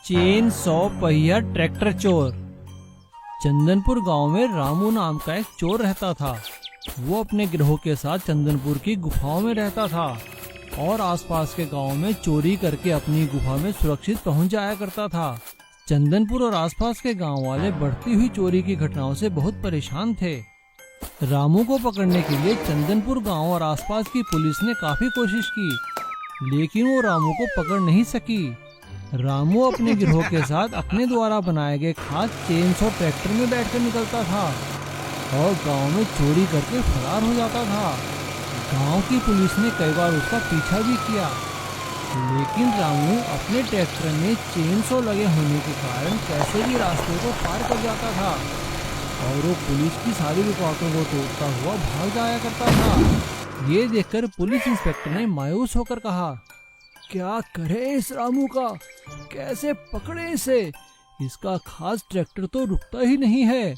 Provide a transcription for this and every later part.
Chain 100 पहिया tractor चोर। चंदनपुर गांव में रामू नाम का एक चोर रहता था। वो अपने गिरोह के साथ चंदनपुर की गुफाओं में रहता था और आसपास के गांव में चोरी करके अपनी गुफा में सुरक्षित पहुंच जाया करता था। चंदनपुर और आसपास के गांव वाले बढ़ती हुई चोरी की घटनाओं से बहुत परेशान थे। रामू को पकड़ने के लिए चंदनपुर गांव और आसपास की पुलिस ने काफी कोशिश की, लेकिन वो रामू को पकड़ नहीं सकी। रामू अपने गिरोह के साथ अपने द्वारा बनाए गए खास चेन 100 ट्रैक्टर में बैठकर निकलता था और गांव में चोरी करके फरार हो जाता था। गांव की पुलिस ने कई बार उसका पीछा भी किया, लेकिन रामू अपने ट्रैक्टर में चेन 100 लगे होने के कारण कैसे भी रास्ते को पार कर जाता था और वो पुलिस की सारी रुकावटों को तोड़ता हुआ भाग जाया करता था। ये देखकर पुलिस इंस्पेक्टर ने मायूस होकर कहा, क्या करें इस रामू का, कैसे पकड़े इसे, इसका खास ट्रैक्टर तो रुकता ही नहीं है।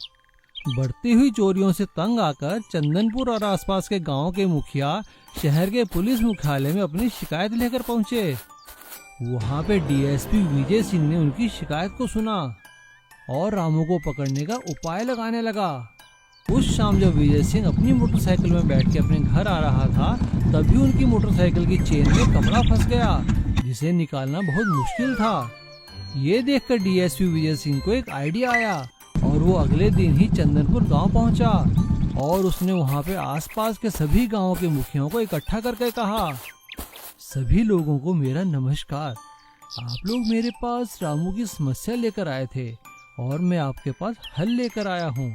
बढ़ती हुई चोरियों से तंग आकर चंदनपुर और आसपास के गांव के मुखिया शहर के पुलिस मुख्यालय में अपनी शिकायत लेकर पहुंचे। वहां पे डीएसपी विजय सिंह ने उनकी शिकायत को सुना और रामू को पकड़ने का उपाय लगाने लगा। उस शाम जब विजय सिंह अपनी मोटरसाइकिल में बैठ के अपने घर आ रहा था, तभी उनकी मोटरसाइकिल की चेन में कपड़ा फंस गया, जिसे निकालना बहुत मुश्किल था। ये देखकर डीएसपी विजय सिंह को एक आइडिया आया और वो अगले दिन ही चंदनपुर गांव पहुंचा और उसने वहां पे आसपास के सभी गांवों के मुखियाओं को इकट्ठा करके कहा, सभी लोगों को मेरा नमस्कार। आप लोग मेरे पास रामू की समस्या लेकर आए थे और मैं आपके पास हल लेकर आया हूँ।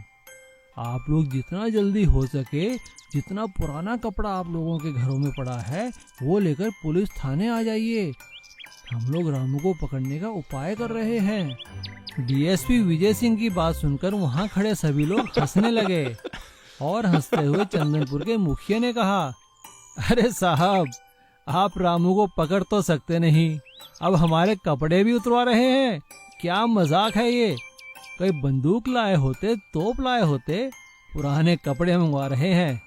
आप लोग जितना जल्दी हो सके, जितना पुराना कपड़ा आप लोगों के घरों में पड़ा है वो लेकर पुलिस थाने आ जाइए। हम लोग रामू को पकड़ने का उपाय कर रहे हैं। डीएसपी विजय सिंह की बात सुनकर वहां खड़े सभी लोग हंसने लगे और हंसते हुए चंदनपुर के मुखिया ने कहा, अरे साहब, आप रामू को पकड़ तो सकते नहीं, अब हमारे कपड़े भी उतरवा रहे हैं, क्या मजाक है ये। कोई बंदूक लाए होते, तोप लाए होते, पुराने कपड़े मंगवा रहे हैं।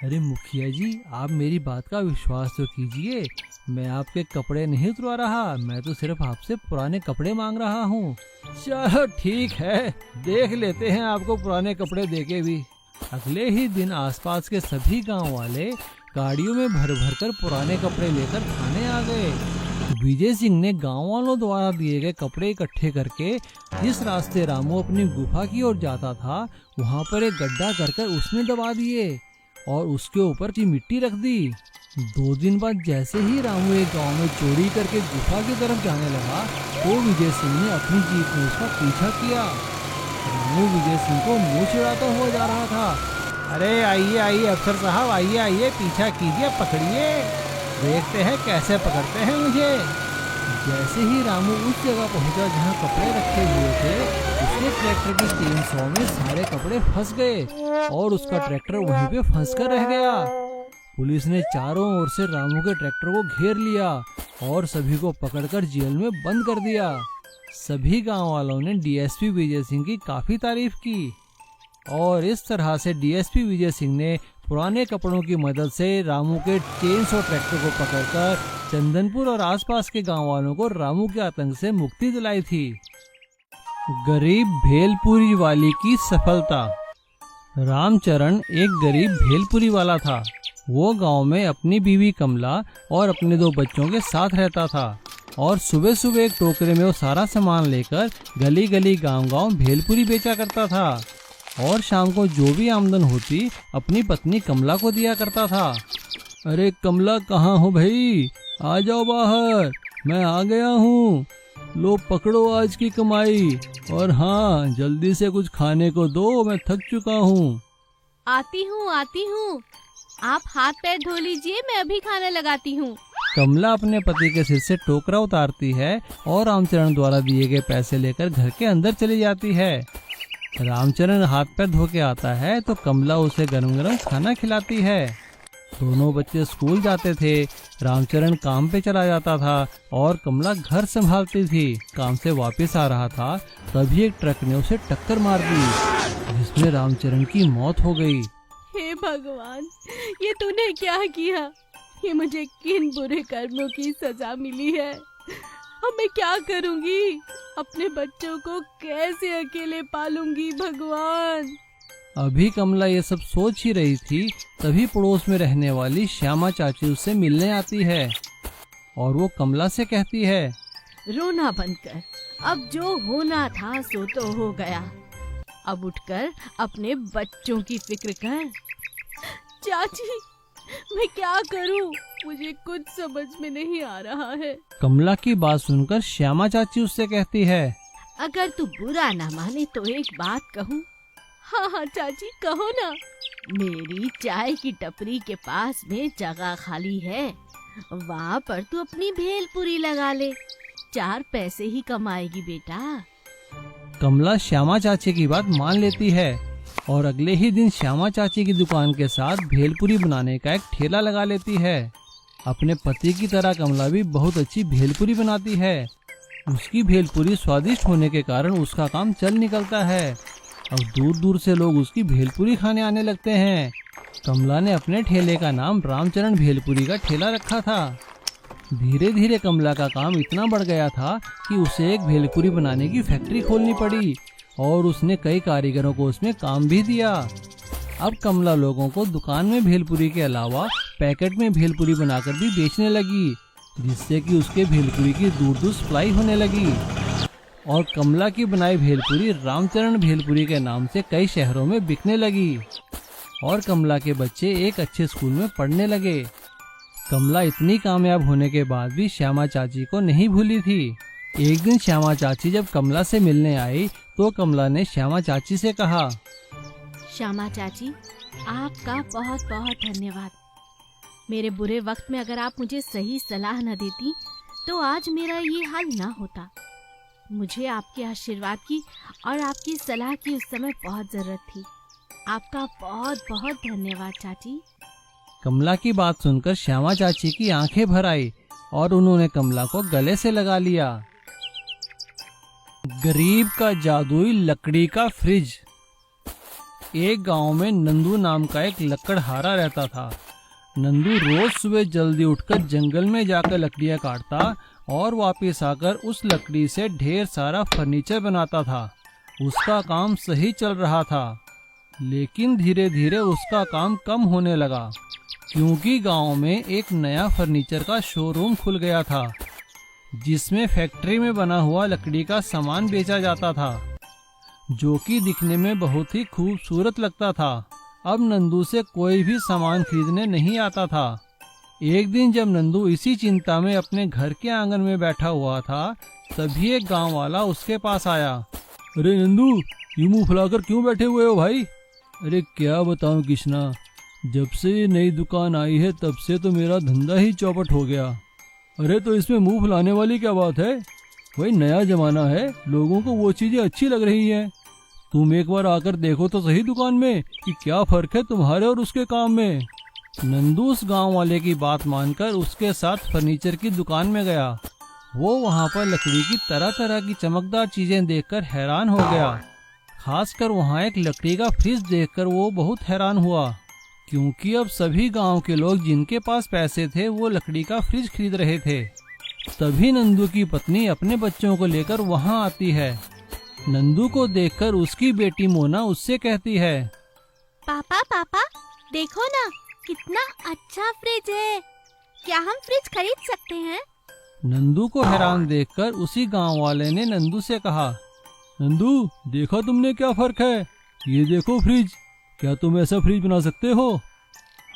अरे मुखिया जी, आप मेरी बात का विश्वास तो कीजिए, मैं आपके कपड़े नहीं उतरवा रहा, मैं तो सिर्फ आपसे पुराने कपड़े मांग रहा हूँ। चलो ठीक है, देख लेते हैं आपको पुराने कपड़े देके भी। अगले ही दिन आसपास के सभी गांव वाले गाड़ियों में भर भर कर पुराने कपड़े लेकर थाने आ गए। विजय सिंह ने गांव वालों द्वारा दिए गए कपड़े इकट्ठे करके जिस रास्ते रामू अपनी गुफा की ओर जाता था, वहां पर एक गड्ढा कर उसने दबा दिए और उसके ऊपर की मिट्टी रख दी। 2 दिन बाद जैसे ही रामू एक गांव में चोरी करके गुफा की तरफ जाने लगा, तो विजय सिंह ने अपनी जीप में उसका पीछा किया। रामू विजय सिंह को मुंह चिढ़ाता हुआ जा रहा था। अरे आइए आइए अफसर साहब, आइए आइए, पीछा कीजिए, पकड़िए, देखते हैं कैसे पकड़ते हैं मुझे। जैसे ही रामू उस जगह पहुंचा जहां कपड़े रखे हुए थे, उसके ट्रैक्टर की चेन 100 में सारे कपड़े फंस गए और उसका ट्रैक्टर वहीं पे फंस कर रह गया। पुलिस ने चारों ओर से रामू के ट्रैक्टर को घेर लिया और सभी को पकड़कर जेल में बंद कर दिया। सभी गांव वालों ने डीएसपी विजय सिंह की काफी तारीफ की और इस तरह से डीएसपी विजय सिंह ने पुराने कपड़ों की मदद से रामू के चेन 100 ट्रैक्टर को पकड़कर चंदनपुर और आसपास के गांव वालों को रामू के आतंक से मुक्ति दिलाई थी। गरीब भेलपुरी वाली की सफलता। रामचरण एक गरीब भेलपुरी वाला था। वो गांव में अपनी बीवी कमला और अपने 2 बच्चों के साथ रहता था और सुबह सुबह एक टोकरे में वो सारा सामान लेकर गली गली गांव गांव भेलपुरी बेचा करता था और शाम को जो भी आमदन होती अपनी पत्नी कमला को दिया करता था। अरे कमला, कहाँ हो भाई, आ जाओ बाहर, मैं आ गया हूँ, लो पकड़ो आज की कमाई, और हाँ जल्दी से कुछ खाने को दो, मैं थक चुका हूँ। आती हूँ, आप हाथ पैर धो लीजिए, मैं अभी खाना लगाती हूँ। कमला अपने पति के सिर से टोकरा उतारती है और रामचरण द्वारा दिए गए पैसे लेकर घर के अंदर चली जाती है। रामचरण हाथ पैर धो के आता है तो कमला उसे गरम गरम खाना खिलाती है। दोनों बच्चे स्कूल जाते थे, रामचरण काम पे चला जाता था और कमला घर संभालती थी। काम से वापस आ रहा था, तभी एक ट्रक ने उसे टक्कर मार दी, जिसमें रामचरण की मौत हो गई। हे भगवान, ये तूने क्या किया, ये मुझे किन बुरे कर्मों की सजा मिली है। अब मैं क्या करूंगी? अपने बच्चों को कैसे अकेले पालूंगी भगवान? अभी कमला ये सब सोच ही रही थी, तभी पड़ोस में रहने वाली श्यामा चाची उससे मिलने आती है और वो कमला से कहती है, रोना बंद कर, अब जो होना था सो तो हो गया। अब उठकर अपने बच्चों की फिक्र कर। चाची, मैं क्या करूं? मुझे कुछ समझ में नहीं आ रहा है। कमला की बात सुनकर श्यामा चाची उससे कहती है, अगर तू बुरा ना माने तो एक बात कहूं? हाँ हाँ चाची, कहो ना। मेरी चाय की टपरी के पास में जगह खाली है, वहाँ पर तू अपनी भेलपुरी लगा ले, 4 पैसे ही कमाएगी बेटा। कमला श्यामा चाची की बात मान लेती है और अगले ही दिन श्यामा चाची की दुकान के साथ भेलपुरी बनाने का एक ठेला लगा लेती है। अपने पति की तरह कमला भी बहुत अच्छी भेलपुरी बनाती है। उसकी भेलपुरी स्वादिष्ट होने के कारण उसका काम चल निकलता है और दूर दूर से लोग उसकी भेलपुरी खाने आने लगते हैं। कमला ने अपने ठेले का नाम रामचरण भेलपुरी का ठेला रखा था। धीरे धीरे कमला का काम इतना बढ़ गया था कि उसे एक भेलपुरी बनाने की फैक्ट्री खोलनी पड़ी और उसने कई कारीगरों को उसमें काम भी दिया। अब कमला लोगों को दुकान में भेलपुरी के अलावा पैकेट में भेलपुरी बनाकर भी बेचने लगी, जिससे कि उसके भेलपुरी की दूर दूर सप्लाई होने लगी और कमला की बनाई भेलपुरी रामचरण भेलपुरी के नाम से कई शहरों में बिकने लगी और कमला के बच्चे एक अच्छे स्कूल में पढ़ने लगे। कमला इतनी कामयाब होने के बाद भी श्यामा चाची को नहीं भूली थी। एक दिन श्यामा चाची जब कमला से मिलने आई तो कमला ने श्यामा चाची से कहा, श्यामा चाची, आपका बहुत बहुत धन्यवाद। मेरे बुरे वक्त में अगर आप मुझे सही सलाह न देती तो आज मेरा ये हाल ना होता। मुझे आपके आशीर्वाद की और आपकी सलाह की उस समय बहुत जरूरत थी। आपका बहुत बहुत धन्यवाद चाची। कमला की बात सुनकर श्यामा चाची की आंखें भर आई और उन्होंने कमला को गले से लगा लिया। गरीब का जादुई लकड़ी का फ्रिज। एक गांव में नंदू नाम का एक लकड़हारा रहता था। नंदू रोज सुबह जल्दी उठकर जंगल में जाकर लकड़ियां काटता और वापस आकर उस लकड़ी से ढेर सारा फर्नीचर बनाता था। उसका काम सही चल रहा था, लेकिन धीरे धीरे उसका काम कम होने लगा क्योंकि गांव में एक नया फर्नीचर का शोरूम खुल गया था, जिसमें फैक्ट्री में बना हुआ लकड़ी का सामान बेचा जाता था, जो कि दिखने में बहुत ही खूबसूरत लगता था। अब नंदू से कोई भी सामान खरीदने नहीं आता था। एक दिन जब नंदू इसी चिंता में अपने घर के आंगन में बैठा हुआ था, तभी एक गांव वाला उसके पास आया। अरे नंदू, यूं मुंह फुलाकर क्यों बैठे हुए हो भाई? अरे क्या बताऊं कृष्णा, जब से ये नई दुकान आई है तब से तो मेरा धंधा ही चौपट हो गया। अरे तो इसमें मुंह फुलाने वाली क्या बात है? भाई नया जमाना है, लोगों को वो चीजें अच्छी लग रही हैं। तुम एक बार आकर देखो तो सही दुकान में कि क्या फर्क है तुम्हारे और उसके काम में। नंदू उस गांव वाले की बात मानकर उसके साथ फर्नीचर की दुकान में गया। वो वहां पर लकड़ी की तरह तरह की चमकदार चीजें देखकर हैरान हो गया। खासकर वहां एक लकड़ी का फ्रिज देखकर वो बहुत हैरान हुआ, क्योंकि अब सभी गांव के लोग जिनके पास पैसे थे वो लकड़ी का फ्रिज खरीद रहे थे। तभी नंदू की पत्नी अपने बच्चों को लेकर वहां आती है। नंदू को देखकर उसकी बेटी मोना उससे कहती है, पापा पापा, देखो ना कितना अच्छा फ्रिज है, क्या हम फ्रिज खरीद सकते हैं? नंदू को हैरान देखकर उसी गांव वाले ने नंदू से कहा, नंदू देखा तुमने क्या फर्क है? ये देखो फ्रिज, क्या तुम ऐसा फ्रिज बना सकते हो?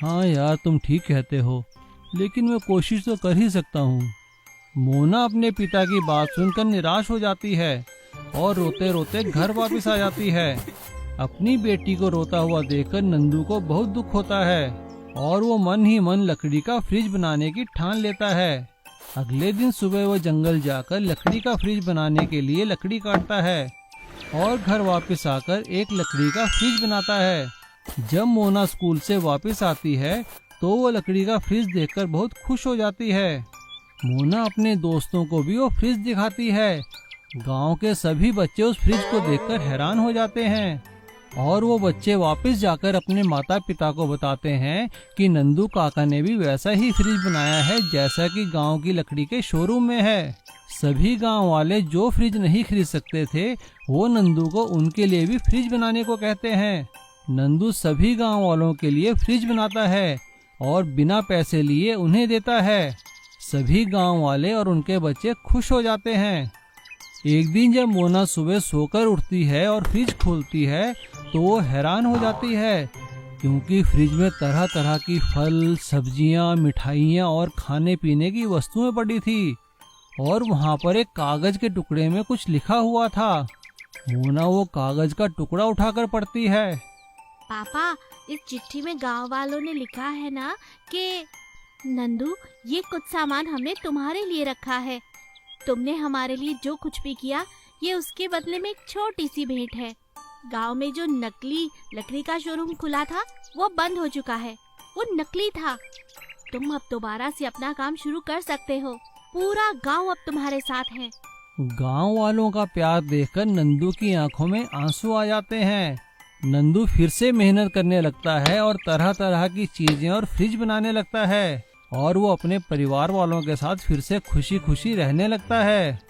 हाँ यार, तुम ठीक कहते हो, लेकिन मैं कोशिश तो कर ही सकता हूँ। मोना अपने पिता की बात सुनकर निराश हो जाती है और रोते रोते घर वापस आ जाती है। अपनी बेटी को रोता हुआ देखकर नंदू को बहुत दुख होता है और वो मन ही मन लकड़ी का फ्रिज बनाने की ठान लेता है। अगले दिन सुबह वो जंगल जाकर लकड़ी का फ्रिज बनाने के लिए लकड़ी काटता है और घर वापस आकर एक लकड़ी का फ्रिज बनाता है। जब मोना स्कूल से वापस आती है तो वो लकड़ी का फ्रिज देखकर बहुत खुश हो जाती है। मोना अपने दोस्तों को भी वो फ्रिज दिखाती है। गांव के सभी बच्चे उस फ्रिज को देखकर हैरान हो जाते हैं और वो बच्चे वापस जाकर अपने माता पिता को बताते हैं कि नंदू काका ने भी वैसा ही फ्रिज बनाया है जैसा कि गांव की लकड़ी के शोरूम में है। सभी गांव वाले जो फ्रिज नहीं खरीद सकते थे वो नंदू को उनके लिए भी फ्रिज बनाने को कहते हैं। नंदू सभी गांव वालों के लिए फ्रिज बनाता है और बिना पैसे लिए उन्हें देता है। सभी गांव वाले और उनके बच्चे खुश हो जाते हैं। एक दिन जब मोना सुबह सोकर उठती है और फ्रिज खोलती है तो वो हैरान हो जाती है, क्योंकि फ्रिज में तरह तरह की फल, सब्जियां, मिठाइयां और खाने पीने की वस्तुएं पड़ी थी और वहां पर एक कागज के टुकड़े में कुछ लिखा हुआ था। मोना वो कागज का टुकड़ा उठाकर पढ़ती है। पापा, इस चिट्ठी में गांव वालों ने लिखा है ना कि नंदू, ये कुछ सामान हमने तुम्हारे लिए रखा है। तुमने हमारे लिए जो कुछ भी किया, ये उसके बदले में एक छोटी सी भेंट है। गांव में जो नकली लकड़ी का शोरूम खुला था वो बंद हो चुका है। वो नकली था। तुम अब दोबारा से अपना काम शुरू कर सकते हो। पूरा गांव अब तुम्हारे साथ है। गांव वालों का प्यार देखकर नंदू की आंखों में आंसू आ जाते हैं। नंदू फिर से मेहनत करने लगता है और तरह तरह की चीजें और फ्रिज बनाने लगता है और वो अपने परिवार वालों के साथ फिर से खुशी खुशी रहने लगता है।